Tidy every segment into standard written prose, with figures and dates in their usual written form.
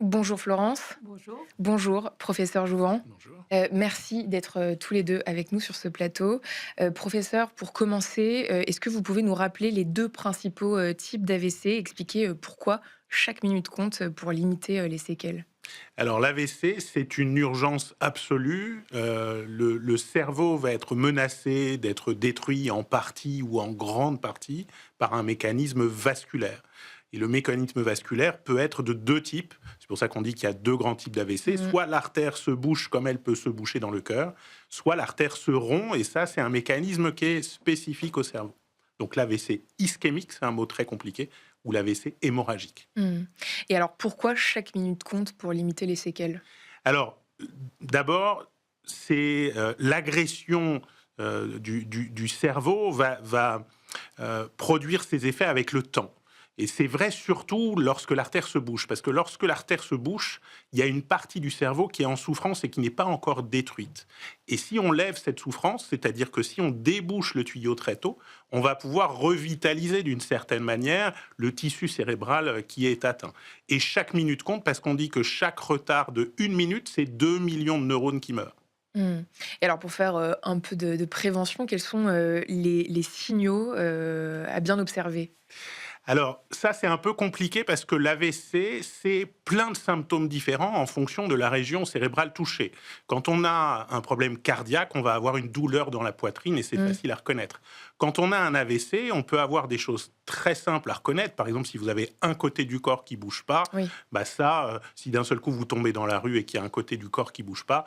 Bonjour Florence. Bonjour. Bonjour professeur Jouvent. Bonjour. Merci d'être, tous les 2 avec nous sur ce plateau. Professeur, pour commencer, est-ce que vous pouvez nous rappeler les 2 principaux, types d'AVC? Expliquer, pourquoi chaque minute compte, pour limiter, les séquelles? Alors l'AVC, c'est une urgence absolue. Le cerveau va être menacé d'être détruit en partie ou en grande partie par un mécanisme vasculaire. Et le mécanisme vasculaire peut être de 2 types. C'est pour ça qu'on dit qu'il y a 2 grands types d'AVC. Mmh. Soit l'artère se bouche comme elle peut se boucher dans le cœur, soit l'artère se rompt, et ça, c'est un mécanisme qui est spécifique au cerveau. Donc l'AVC ischémique, c'est un mot très compliqué, ou l'AVC hémorragique. Mmh. Et alors pourquoi chaque minute compte pour limiter les séquelles? Alors, d'abord, c'est l'agression du cerveau va produire ses effets avec le temps. Et c'est vrai surtout lorsque l'artère se bouche, parce que lorsque l'artère se bouche, il y a une partie du cerveau qui est en souffrance et qui n'est pas encore détruite. Et si on lève cette souffrance, c'est-à-dire que si on débouche le tuyau très tôt, on va pouvoir revitaliser d'une certaine manière le tissu cérébral qui est atteint. Et chaque minute compte parce qu'on dit que chaque retard de 1 minute, c'est 2 millions de neurones qui meurent. Mmh. Et alors pour faire, un peu de prévention, quels sont, les signaux, à bien observer? Alors, ça, c'est un peu compliqué parce que l'AVC, c'est plein de symptômes différents en fonction de la région cérébrale touchée. Quand on a un problème cardiaque, on va avoir une douleur dans la poitrine et c'est Mmh. facile à reconnaître. Quand on a un AVC, on peut avoir des choses très simples à reconnaître. Par exemple, si vous avez un côté du corps qui bouge pas, Oui. bah ça, si d'un seul coup vous tombez dans la rue et qu'il y a un côté du corps qui bouge pas,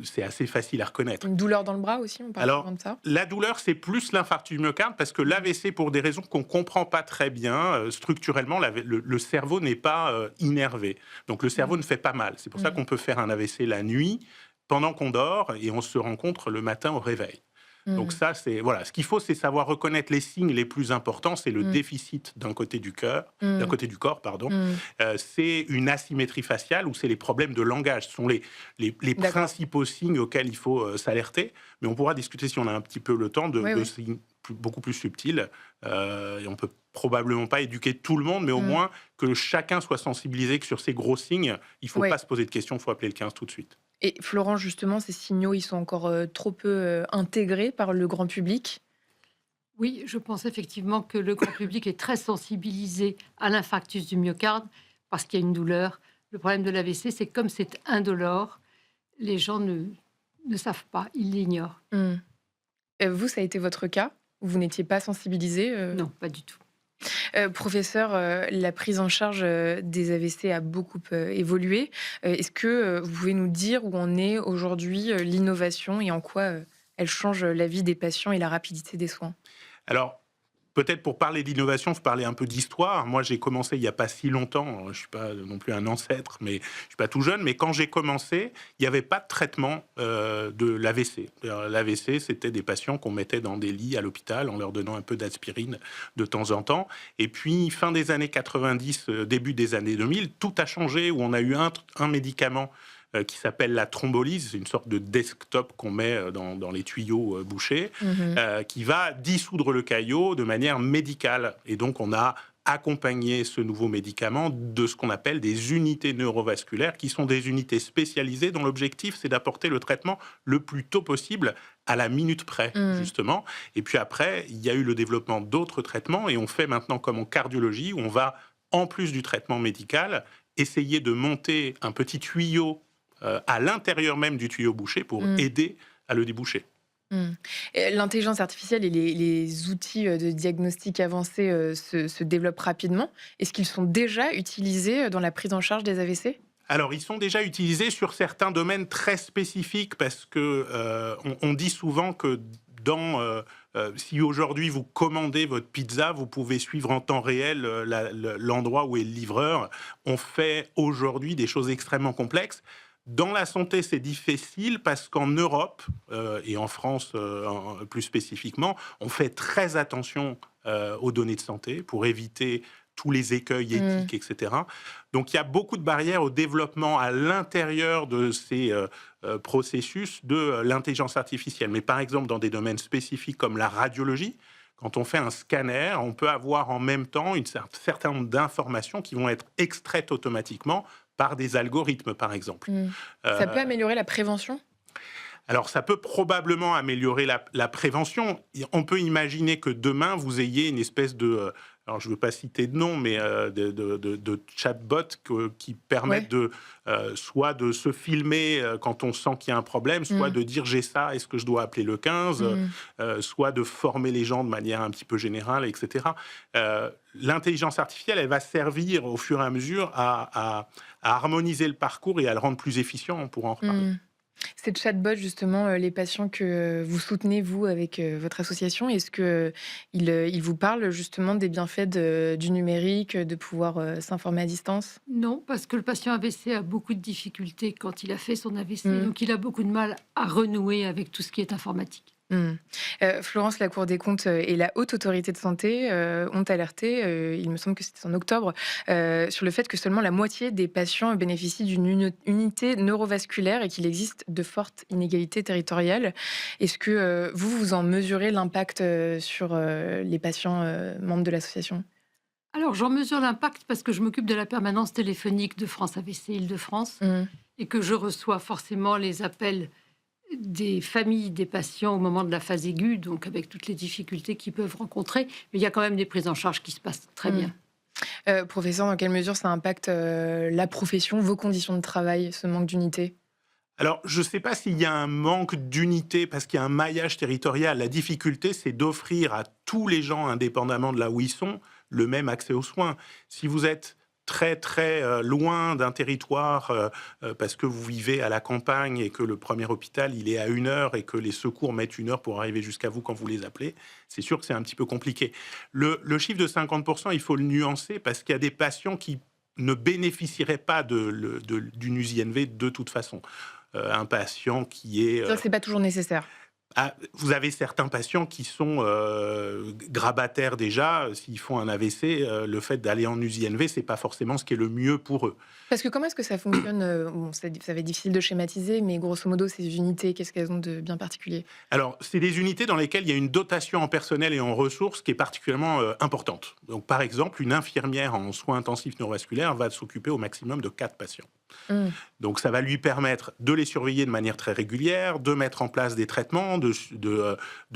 c'est assez facile à reconnaître. Une douleur dans le bras aussi, on parle souvent Alors, de ça? la douleur, c'est plus l'infarctus du myocarde parce que Mmh. l'AVC, pour des raisons qu'on ne comprend pas très bien, structurellement, le cerveau n'est pas innervé. Donc, le cerveau Mmh. ne fait pas mal. C'est pour ça Mmh. qu'on peut faire un AVC la nuit, pendant qu'on dort, et on se rencontre le matin au réveil. Donc Mmh. ça, c'est voilà. Ce qu'il faut, c'est savoir reconnaître les signes les plus importants. C'est le Mmh. déficit d'un côté du cœur, d'un Mmh. côté du corps, pardon. Mmh. C'est une asymétrie faciale ou c'est les problèmes de langage. Ce sont les D'accord. principaux signes auxquels il faut s'alerter. Mais on pourra discuter si on a un petit peu le temps Oui, de oui. signes beaucoup plus subtils. Et on peut probablement pas éduquer tout le monde, mais au Mmh. moins que chacun soit sensibilisé que sur ces gros signes, il faut Ouais. pas se poser de questions. Il faut appeler le 15 tout de suite. Et Florent, justement, ces signaux, ils sont encore, trop peu, intégrés par le grand public? Oui, je pense effectivement que le grand public est très sensibilisé à l'infarctus du myocarde parce qu'il y a une douleur. Le problème de l'AVC, c'est que comme c'est indolore, les gens ne savent pas, ils l'ignorent. Mmh. Vous, ça a été votre cas? Vous n'étiez pas sensibilisé? Non, pas du tout. Professeur, la prise en charge, des AVC a beaucoup, évolué. Est-ce que, vous pouvez nous dire où en est aujourd'hui, l'innovation et en quoi, elle change la vie des patients et la rapidité des soins? Alors, peut-être pour parler d'innovation, faut parler un peu d'histoire. Moi, j'ai commencé il n'y a pas si longtemps. Je suis pas non plus un ancêtre, mais je suis pas tout jeune. Mais quand j'ai commencé, il n'y avait pas de traitement de l'AVC. L'AVC, c'était des patients qu'on mettait dans des lits à l'hôpital en leur donnant un peu d'aspirine de temps en temps. Et puis, fin des années 90, début des années 2000, tout a changé où on a eu un médicament qui s'appelle la thrombolyse. C'est une sorte de desktop qu'on met dans les tuyaux bouchés, Mmh. qui va dissoudre le caillot de manière médicale. Et donc, on a accompagné ce nouveau médicament de ce qu'on appelle des unités neurovasculaires, qui sont des unités spécialisées dont l'objectif, c'est d'apporter le traitement le plus tôt possible, à la minute près, Mmh. justement. Et puis après, il y a eu le développement d'autres traitements, et on fait maintenant comme en cardiologie, où on va, en plus du traitement médical, essayer de monter un petit tuyau à l'intérieur même du tuyau bouché pour Mmh. aider à le déboucher. Mmh. Et l'intelligence artificielle et les outils, de diagnostic avancés, se développent rapidement. Est-ce qu'ils sont déjà utilisés, dans la prise en charge des AVC? Alors, ils sont déjà utilisés sur certains domaines très spécifiques parce que on dit souvent que si aujourd'hui vous commandez votre pizza, vous pouvez suivre en temps réel l'endroit où est le livreur. On fait aujourd'hui des choses extrêmement complexes. Dans la santé, c'est difficile parce qu'en Europe et en France plus spécifiquement, on fait très attention aux données de santé pour éviter tous les écueils Mmh. éthiques, etc. Donc il y a beaucoup de barrières au développement à l'intérieur de ces processus de l'intelligence artificielle. Mais par exemple, dans des domaines spécifiques comme la radiologie, quand on fait un scanner, on peut avoir en même temps un certain nombre d'informations qui vont être extraites automatiquement par des algorithmes, par exemple. Mmh. Ça peut Euh, améliorer la prévention? alors, ça peut probablement améliorer la prévention. On peut imaginer que demain, vous ayez une espèce de... alors, je ne veux pas citer de nom, mais de chatbot qui Ouais. permettent soit de se filmer quand on sent qu'il y a un problème, soit Mmh. de dire j'ai ça, est-ce que je dois appeler le 15, Mmh. soit de former les gens de manière un petit peu générale, etc. L'intelligence artificielle, elle va servir au fur et à mesure à harmoniser le parcours et à le rendre plus efficient. On pourra en reparler. Mmh. Ces chatbots justement, les patients que, vous soutenez vous avec, votre association, est-ce que, ils vous parlent justement des bienfaits du numérique, de pouvoir, s'informer à distance? Non, parce que le patient AVC a beaucoup de difficultés quand il a fait son AVC, Mmh. donc il a beaucoup de mal à renouer avec tout ce qui est informatique. Mmh. Florence, la Cour des comptes, et la Haute Autorité de Santé, ont alerté, il me semble que c'était en octobre, sur le fait que seulement la moitié des patients bénéficient d'une unité neurovasculaire et qu'il existe de fortes inégalités territoriales. Est-ce que, vous en mesurez l'impact, sur, les patients, membres de l'association? Alors j'en mesure l'impact parce que je m'occupe de la permanence téléphonique de France AVC Île-de-France Mmh. et que je reçois forcément les appels des familles des patients au moment de la phase aiguë, donc avec toutes les difficultés qu'ils peuvent rencontrer. Mais il y a quand même des prises en charge qui se passent très Mmh. bien. Professeur, dans quelle mesure ça impacte, la profession, vos conditions de travail, ce manque d'unité? Alors, je ne sais pas s'il y a un manque d'unité parce qu'il y a un maillage territorial. La difficulté, c'est d'offrir à tous les gens, indépendamment de là où ils sont, le même accès aux soins. Si vous êtes très très loin d'un territoire parce que vous vivez à la campagne et que le premier hôpital il est à 1 heure et que les secours mettent 1 heure pour arriver jusqu'à vous quand vous les appelez, c'est sûr que c'est un petit peu compliqué. Le chiffre de 50%, il faut le nuancer parce qu'il y a des patients qui ne bénéficieraient pas d'une USINV de toute façon. Un patient qui est... C'est-à-dire que c'est pas toujours nécessaire? vous avez certains patients qui sont grabataires déjà. S'ils font un AVC, le fait d'aller en USINV, c'est pas forcément ce qui est le mieux pour eux. Parce que comment est-ce que ça fonctionne? Bon, ça va être difficile de schématiser, mais grosso modo, ces unités, qu'est-ce qu'elles ont de bien particulier? Alors, c'est des unités dans lesquelles il y a une dotation en personnel et en ressources qui est particulièrement importante. Donc, par exemple, une infirmière en soins intensifs neurovasculaires va s'occuper au maximum de 4 patients. Mmh. Donc, ça va lui permettre de les surveiller de manière très régulière, de mettre en place des traitements, de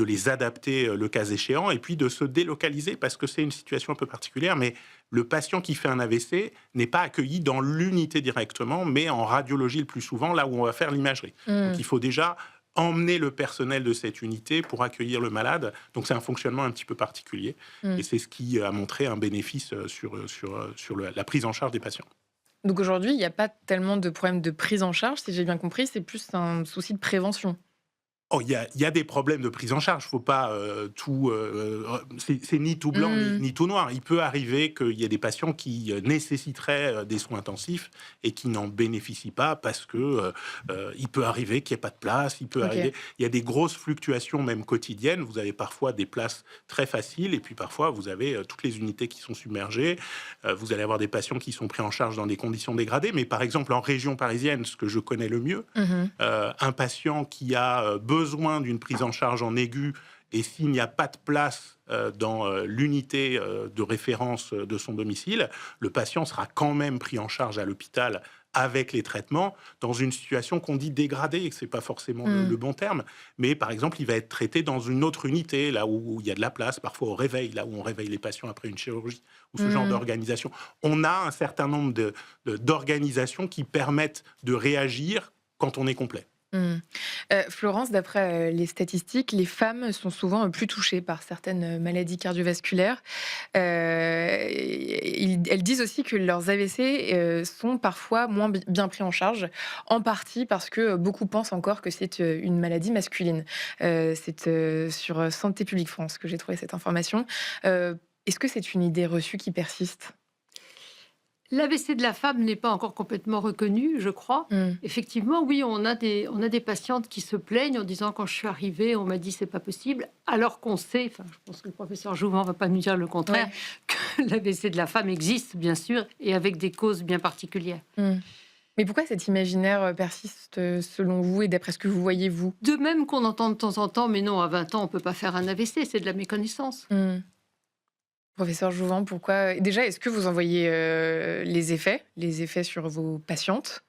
les adapter le cas échéant, et puis de se délocaliser parce que c'est une situation un peu particulière. Mais le patient qui fait un AVC n'est pas accueilli dans l'unité directement, mais en radiologie le plus souvent, là où on va faire l'imagerie. Donc, Mmh. il faut déjà emmener le personnel de cette unité pour accueillir le malade. Donc, c'est un fonctionnement un petit peu particulier. Mmh. Et c'est ce qui a montré un bénéfice sur la prise en charge des patients. Donc aujourd'hui, il y a pas tellement de problème de prise en charge, si j'ai bien compris, c'est plus un souci de prévention? Oh, il y a des problèmes de prise en charge. Faut pas tout. C'est ni tout blanc Mmh. ni tout noir. Il peut arriver qu'il y ait des patients qui nécessiteraient des soins intensifs et qui n'en bénéficient pas parce que il peut arriver qu'il n'y ait pas de place. Il peut OK. arriver. Il y a des grosses fluctuations même quotidiennes. Vous avez parfois des places très faciles et puis parfois vous avez toutes les unités qui sont submergées. Vous allez avoir des patients qui sont pris en charge dans des conditions dégradées. Mais par exemple en région parisienne, ce que je connais le mieux, Mmh. un patient qui a besoin d'une prise en charge en aigu et s'il n'y a pas de place dans l'unité de référence de son domicile, le patient sera quand même pris en charge à l'hôpital avec les traitements dans une situation qu'on dit dégradée, et que c'est pas forcément Mmh. le bon terme, mais par exemple, il va être traité dans une autre unité, là où il y a de la place, parfois au réveil, là où on réveille les patients après une chirurgie, ou ce genre Mmh. d'organisation. On a un certain nombre d'organisations qui permettent de réagir quand on est complet. Mmh. Florence, d'après, les statistiques, les femmes sont souvent, plus touchées par certaines, maladies cardiovasculaires. Elles disent aussi que leurs AVC, sont parfois moins bien pris en charge, en partie parce que, beaucoup pensent encore que c'est, une maladie masculine. C'est, sur, Santé publique France que j'ai trouvé cette information. Est-ce que c'est une idée reçue qui persiste? L'AVC de la femme n'est pas encore complètement reconnu, je crois. Mmh. Effectivement, oui, on a des patientes qui se plaignent en disant quand je suis arrivée, on m'a dit c'est pas possible, alors qu'on sait, enfin, je pense que le professeur Jouvent va pas nous dire le contraire, Ouais. que l'AVC de la femme existe bien sûr et avec des causes bien particulières. Mmh. Mais pourquoi cet imaginaire, persiste, selon vous et d'après ce que vous voyez, vous? De même qu'on entend de temps en temps, mais non, à 20 ans, on peut pas faire un AVC, c'est de la méconnaissance. Mmh. Professeur Jouvent, pourquoi déjà, est-ce que vous en voyez, les effets sur vos patientes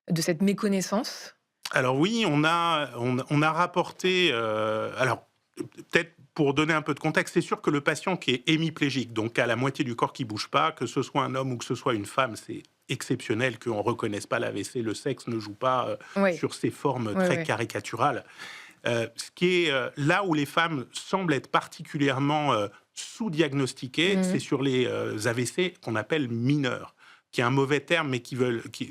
de cette méconnaissance? Alors oui, on a rapporté, alors peut-être pour donner un peu de contexte, c'est sûr que le patient qui est hémiplégique, donc qui a la moitié du corps qui bouge pas, que ce soit un homme ou que ce soit une femme, c'est exceptionnel qu'on ne reconnaisse pas l'AVC. Le sexe ne joue pas Oui, sur ces formes oui, très oui. caricaturales. Ce qui est là où les femmes semblent être particulièrement sous-diagnostiquées, c'est Mmh. sur les AVC qu'on appelle mineurs, qui est un mauvais terme, mais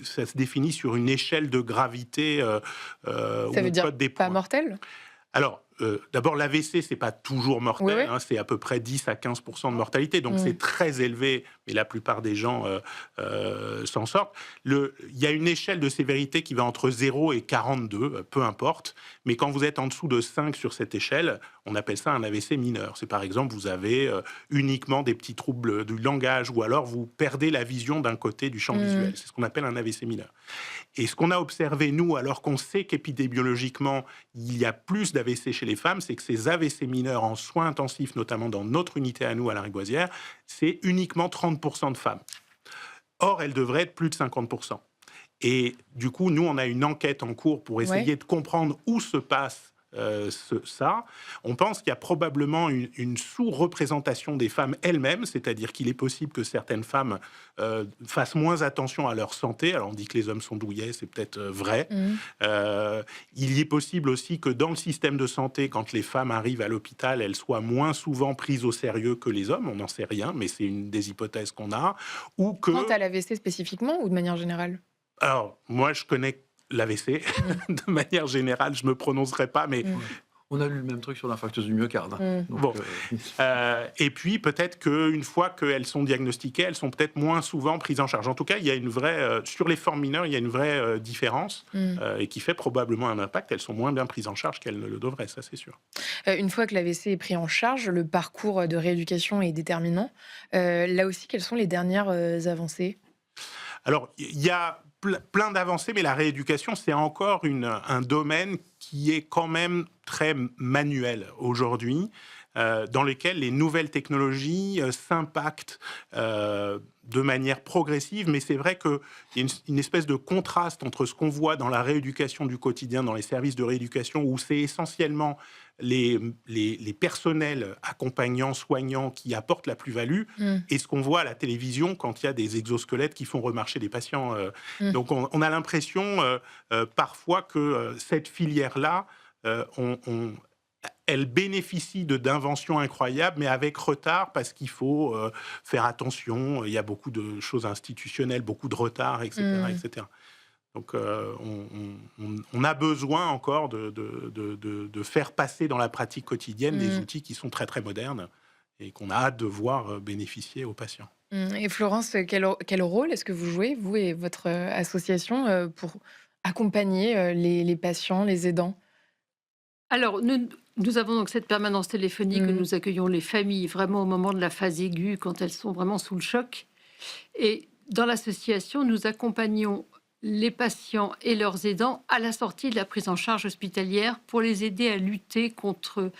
ça se définit sur une échelle de gravité Ça où veut on dire code des pas points. mortel? Alors, d'abord, l'AVC, c'est pas toujours Oui, mortel, oui. hein, c'est à peu près 10 à 15 de mortalité, donc Mmh. c'est très élevé, mais la plupart des gens s'en sortent. Il y a une échelle de sévérité qui va entre 0 et 42, peu importe, mais quand vous êtes en dessous de 5 sur cette échelle, on appelle ça un AVC mineur. C'est par exemple, vous avez uniquement des petits troubles du langage, ou alors vous perdez la vision d'un côté du champ visuel. Mmh. C'est ce qu'on appelle un AVC mineur. Et ce qu'on a observé, nous, alors qu'on sait qu'épidémiologiquement, il y a plus d'AVC chez les femmes, c'est que ces AVC mineurs en soins intensifs, notamment dans notre unité à nous, à la Lariboisière, c'est uniquement 30% de femmes. Or, elles devraient être plus de 50%. Et du coup, nous, on a une enquête en cours pour Ouais. essayer de comprendre où se passe ça. On pense qu'il y a probablement une sous-représentation des femmes elles-mêmes, c'est-à-dire qu'il est possible que certaines femmes fassent moins attention à leur santé. Alors on dit que les hommes sont douillets, c'est peut-être vrai. Mmh. Il y est possible aussi que dans le système de santé, quand les femmes arrivent à l'hôpital, elles soient moins souvent prises au sérieux que les hommes. On n'en sait rien, mais c'est une des hypothèses qu'on a. Ou Quant que à l'AVC spécifiquement ou de manière générale? alors, moi, je connais l'AVC. Mmh. De manière générale, je ne me prononcerai pas, mais Mmh. On a lu le même truc sur l'infarctus du myocarde. Mmh. Donc, bon. Et puis, peut-être qu'une fois qu'elles sont diagnostiquées, elles sont peut-être moins souvent prises en charge. En tout cas, il y a une vraie, sur les formes mineures, il y a une vraie différence Mmh. et qui fait probablement un impact. Elles sont moins bien prises en charge qu'elles ne le devraient, ça c'est sûr. Une fois que l'AVC est pris en charge, le parcours de rééducation est déterminant. Là aussi, quelles sont les dernières, avancées? Alors, il y a plein d'avancées, mais la rééducation, c'est encore un domaine qui est quand même très manuel aujourd'hui, dans lequel les nouvelles technologies s'impactent de manière progressive, mais c'est vrai qu'il y a une espèce de contraste entre ce qu'on voit dans la rééducation du quotidien, dans les services de rééducation, où c'est essentiellement les personnels accompagnants, soignants qui apportent la plus-value, Mmh. et ce qu'on voit à la télévision quand il y a des exosquelettes qui font remarcher des patients. Mmh. Donc on a l'impression parfois que cette filière-là, elle bénéficie d'inventions incroyables, mais avec retard, parce qu'il faut faire attention. Il y a beaucoup de choses institutionnelles, beaucoup de retard, etc. Mmh. etc. Donc, on a besoin encore de faire passer dans la pratique quotidienne des Mmh. outils qui sont très, très modernes et qu'on a hâte de voir bénéficier aux patients. Mmh. Et Florence, quel rôle est-ce que vous jouez, vous et votre, association, pour accompagner, les patients, les aidants? Alors, nous avons donc cette permanence téléphonique où Mmh. nous accueillons les familles vraiment au moment de la phase aiguë, quand elles sont vraiment sous le choc. Et dans l'association, nous accompagnons les patients et leurs aidants à la sortie de la prise en charge hospitalière pour les aider à lutter contre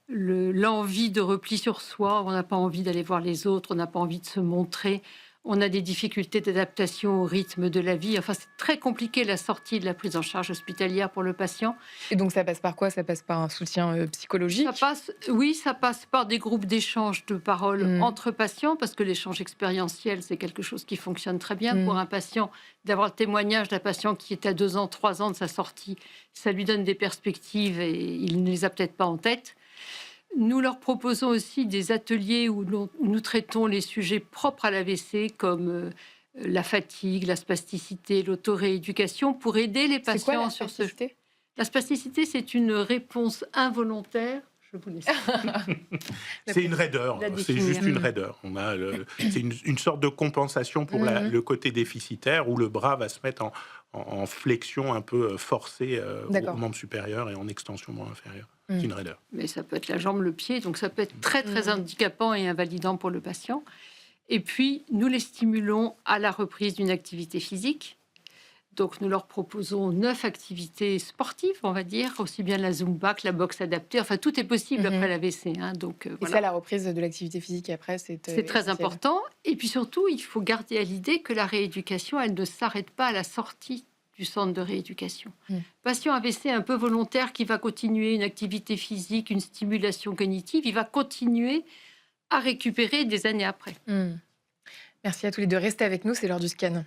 l'envie de repli sur soi. On n'a pas envie d'aller voir les autres, on n'a pas envie de se montrer. On a des difficultés d'adaptation au rythme de la vie. Enfin, c'est très compliqué la sortie de la prise en charge hospitalière pour le patient. Et donc ça passe par quoi? Ça passe par un soutien, psychologique? Ça passe par des groupes d'échange de paroles Mmh. entre patients, parce que l'échange expérientiel, c'est quelque chose qui fonctionne très bien. Mmh. Pour un patient, d'avoir le témoignage d'un patient qui est à 2 ans, 3 ans de sa sortie, ça lui donne des perspectives et il ne les a peut-être pas en tête. Nous leur proposons aussi des ateliers où nous traitons les sujets propres à l'AVC, comme la fatigue, la spasticité, l'autorééducation, pour aider les C'est quoi patients la sur ce. spasticité? La spasticité, c'est une réponse involontaire. Je vous laisse. C'est une raideur, La c'est définir. juste une Mmh. raideur. C'est une sorte de compensation pour Mmh. le côté déficitaire, où le bras va se mettre en flexion un peu forcée au D'accord. membre supérieur et en extension moins inférieure. Mmh. C'est une raideur. Mais ça peut être la jambe, le pied, donc ça peut être très, très Mmh. handicapant et invalidant pour le patient. Et puis, nous les stimulons à la reprise d'une activité physique. Donc, nous leur proposons 9 activités sportives, on va dire, aussi bien la Zumba que la boxe adaptée. Enfin, tout est possible après l'AVC. Donc, Et voilà. ça, la reprise de l'activité physique après, c'est C'est très essentiel. important. Et puis surtout, il faut garder à l'idée que la rééducation, elle ne s'arrête pas à la sortie du centre de rééducation. Patient AVC un peu volontaire qui va continuer une activité physique, une stimulation cognitive, il va continuer à récupérer des années après. Merci à tous les deux. Restez avec nous, c'est l'heure du scan.